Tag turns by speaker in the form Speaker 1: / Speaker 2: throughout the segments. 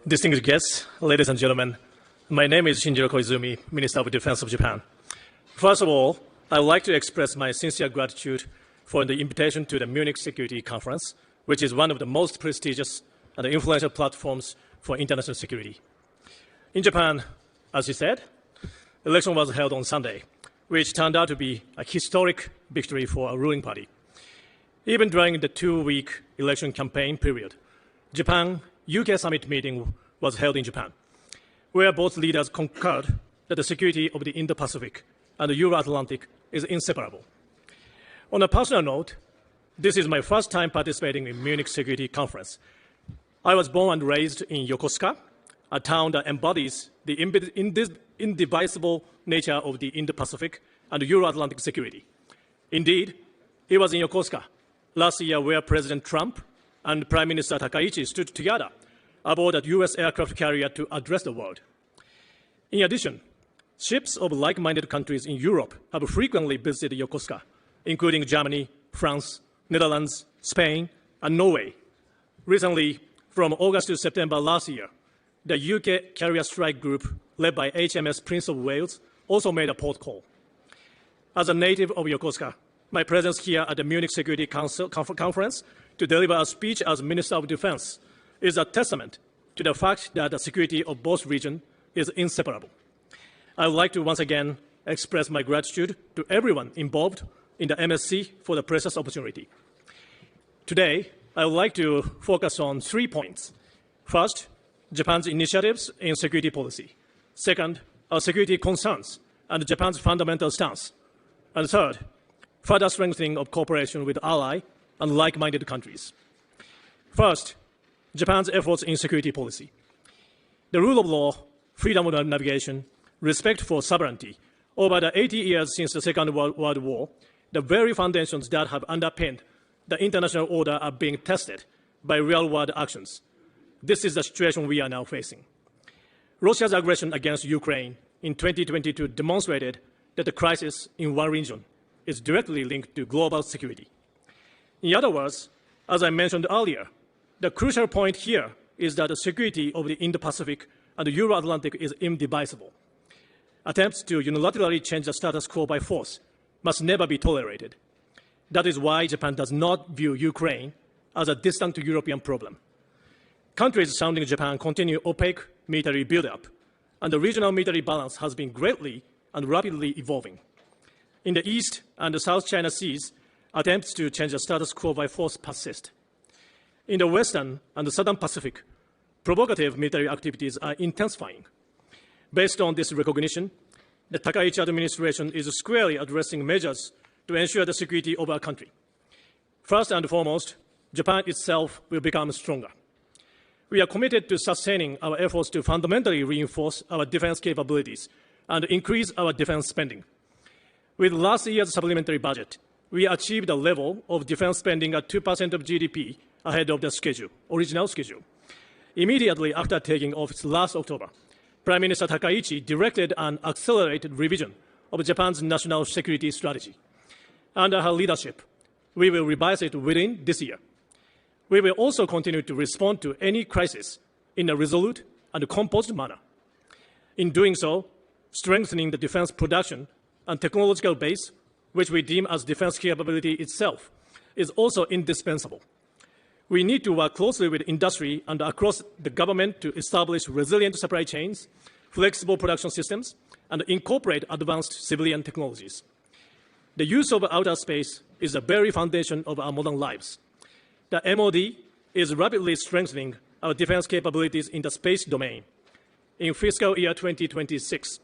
Speaker 1: Distinguished guests, ladies and gentlemen, my name is Shinjiro Koizumi, Minister of Defense of Japan. First of all, I would like to express my sincere gratitude for the invitation to the Munich Security Conference, which is one of the most prestigious and influential platforms for international security. In Japan, as you said, the election was held on Sunday, which turned out to be a historic victory for our ruling party. Even during the two-week election campaign period, Japan-UK summit meeting was held in Japan, where both leaders concurred that the security of the Indo-Pacific and the Euro-Atlantic is inseparable. On a personal note, this is my first time participating in Munich Security Conference. I was born and raised in Yokosuka, a town that embodies the indivisible nature of the Indo-Pacific and Euro-Atlantic security. Indeed, it was in Yokosuka last year where President Trump and Prime Minister Takaichi stood together aboard a U.S. aircraft carrier to address the world. In addition, ships of like-minded countries in Europe have frequently visited Yokosuka, including Germany, France, Netherlands, Spain, and Norway. Recently, from August to September last year, the UK carrier strike group led by HMS Prince of Wales also made a port call. As a native of Yokosuka, my presence here at the Munich Security Council Conference to deliver a speech as Minister of Defense is a testament to the fact that the security of both regions is inseparable. I would like to once again express my gratitude to everyone involved in the MSC for the precious opportunity. Today, I would like to focus on 3 points. First, Japan's initiatives in security policy. Second, our security concerns and Japan's fundamental stance. And third, further strengthening of cooperation with ally and like-minded countries. First, Japan's efforts in security policy. The rule of law, freedom of navigation, respect for sovereignty. Over the 80 years since the Second World War, the very foundations that have underpinned the international order are being tested by real-world actions. This is the situation we are now facing. Russia's aggression against Ukraine in 2022 demonstrated that the crisis in one region is directly linked to global security. In other words, as I mentioned earlier, the crucial point here is that the security of the Indo-Pacific and the Euro-Atlantic is indivisible. Attempts to unilaterally change the status quo by force must never be tolerated. That is why Japan does not view Ukraine as a distant European problem. Countries surrounding Japan continue opaque military buildup, and the regional military balance has been greatly and rapidly evolving. In the East and the South China Seas, attempts to change the status quo by force persist. In the Western and the Southern Pacific, provocative military activities are intensifying. Based on this recognition, the Takaichi administration is squarely addressing measures to ensure the security of our country. First and foremost, Japan itself will become stronger. We are committed to sustaining our efforts to fundamentally reinforce our defense capabilities and increase our defense spending. With last year's supplementary budget, we achieved a level of defense spending at 2% of GDP ahead of the original schedule. Immediately after taking office last October, Prime Minister Takaichi directed an accelerated revision of Japan's national security strategy. Under her leadership, we will revise it within this year. We will also continue to respond to any crisis in a resolute and composed manner. In doing so, strengthening the defense production and technological base, which we deem as defense capability itself, is also indispensable. We need to work closely with industry and across the government to establish resilient supply chains, flexible production systems, and incorporate advanced civilian technologies. The use of outer space is the very foundation of our modern lives. The MOD is rapidly strengthening our defense capabilities in the space domain. In fiscal year 2026,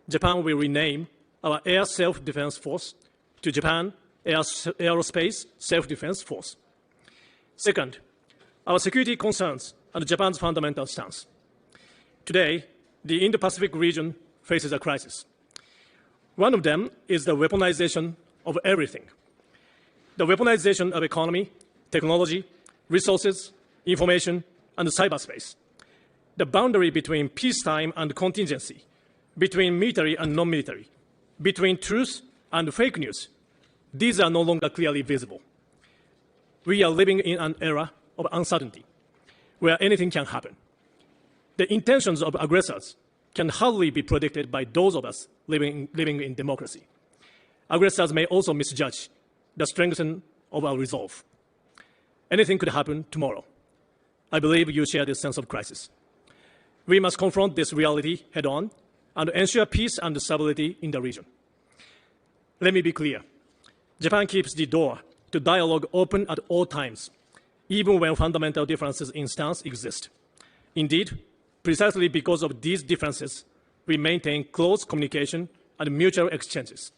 Speaker 1: Japan will rename our Air Self-Defense Force to Japan Aerospace Self-Defense Force. Second, our security concerns and Japan's fundamental stance. Today, the Indo-Pacific region faces a crisis. One of them is the weaponization of everything. The weaponization of economy, technology, resources, information, and cyberspace. The boundary between peacetime and contingency, between military and non-military, between truth and fake news, these are no longer clearly visible. We are living in an era of uncertainty, where anything can happen. The intentions of aggressors can hardly be predicted by those of us living in democracy. Aggressors may also misjudge the strength of our resolve. Anything could happen tomorrow. I believe you share this sense of crisis. We must confront this reality head-on and ensure peace and stability in the region. Let me be clear. Japan keeps the door to dialogue open at all times, even when fundamental differences in stance exist. Indeed, precisely because of these differences, we maintain close communication and mutual exchanges.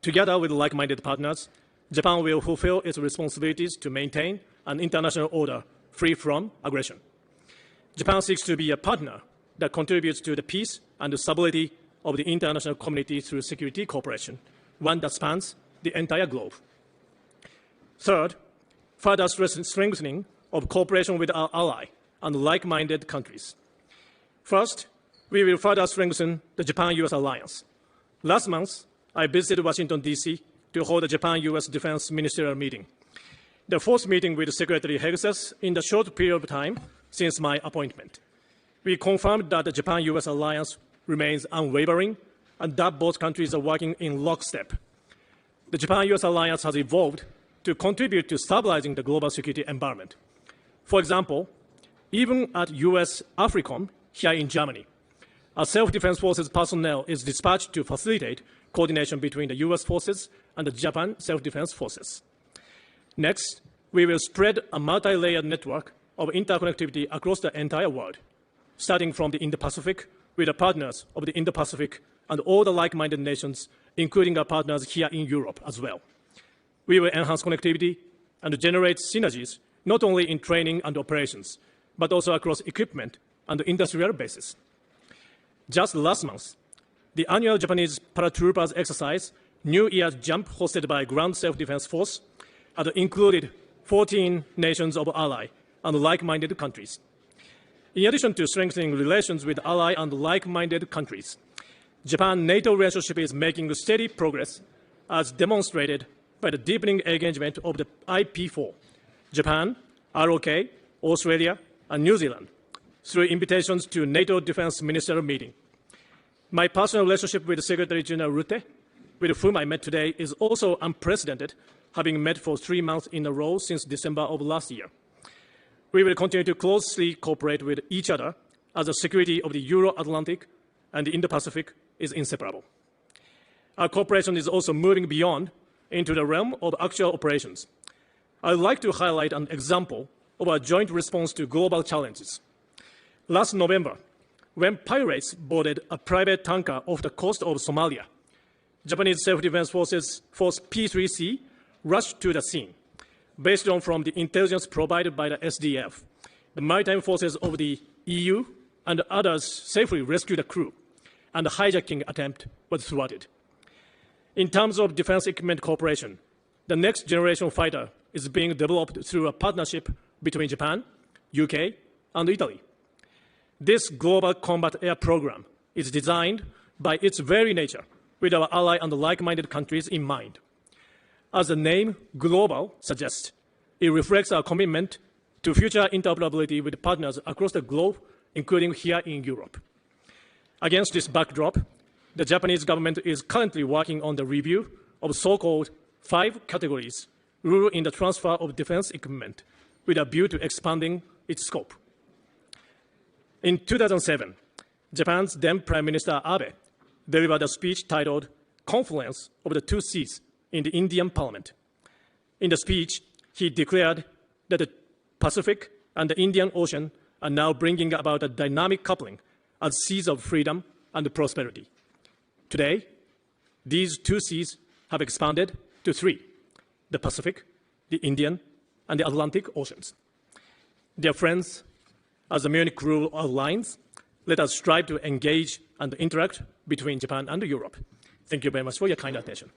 Speaker 1: Together with like-minded partners, Japan will fulfill its responsibilities to maintain an international order free from aggression. Japan seeks to be a partner that contributes to the peace and the stability of the international community through security cooperation, one that spans the entire globe. Third, further strengthening of cooperation with our ally and like-minded countries. First, we will further strengthen the Japan-US alliance. Last month, I visited Washington, D.C. to hold a Japan-US Defense Ministerial meeting, the fourth meeting with Secretary Hegseth in the short period of time since my appointment. We confirmed that the Japan-US alliance remains unwavering and that both countries are working in lockstep. The Japan-US alliance has evolved to contribute to stabilizing the global security environment. For example, even at US AFRICOM here in Germany, our self-defense forces personnel is dispatched to facilitate coordination between the US forces and the Japan self-defense forces. Next, we will spread a multi-layered network of interconnectivity across the entire world, starting from the Indo-Pacific with the partners of the Indo-Pacific and all the like-minded nations, including our partners here in Europe as well. We will enhance connectivity and generate synergies not only in training and operations, but also across equipment and industrial bases. Just last month, the annual Japanese paratroopers exercise, New Year's Jump, hosted by Ground Self-Defense Force, had included 14 nations of ally and like-minded countries. In addition to strengthening relations with ally and like-minded countries, Japan-NATO relationship is making steady progress as demonstrated by the deepening engagement of the IP4, Japan, ROK, Australia, and New Zealand, through invitations to NATO Defense Ministerial meeting. My personal relationship with Secretary General Rutte, with whom I met today, is also unprecedented, having met for 3 months in a row since December of last year. We will continue to closely cooperate with each other as the security of the Euro-Atlantic and the Indo-Pacific is inseparable. Our cooperation is also moving beyond into the realm of actual operations. I would like to highlight an example of our joint response to global challenges. Last November, when pirates boarded a private tanker off the coast of Somalia, Japanese self-defense forces, Force P3C, rushed to the scene. Based on from the intelligence provided by the SDF, the maritime forces of the EU and others safely rescued the crew, and the hijacking attempt was thwarted. In terms of defense equipment cooperation, the next generation fighter is being developed through a partnership between Japan, UK, and Italy. This global combat air program is designed by its very nature with our ally and like-minded countries in mind. As the name global suggests, it reflects our commitment to future interoperability with partners across the globe, including here in Europe. Against this backdrop, the Japanese government is currently working on the review of so-called 5 categories rule in the transfer of defense equipment with a view to expanding its scope. In 2007, Japan's then Prime Minister Abe delivered a speech titled Confluence of the Two Seas in the Indian Parliament. In the speech, he declared that the Pacific and the Indian Ocean are now bringing about a dynamic coupling as seas of freedom and prosperity. Today, these 2 seas have expanded to 3, the Pacific, the Indian, and the Atlantic Oceans. Dear friends, as the Munich Rule outlines, let us strive to engage and interact between Japan and Europe. Thank you very much for your kind attention.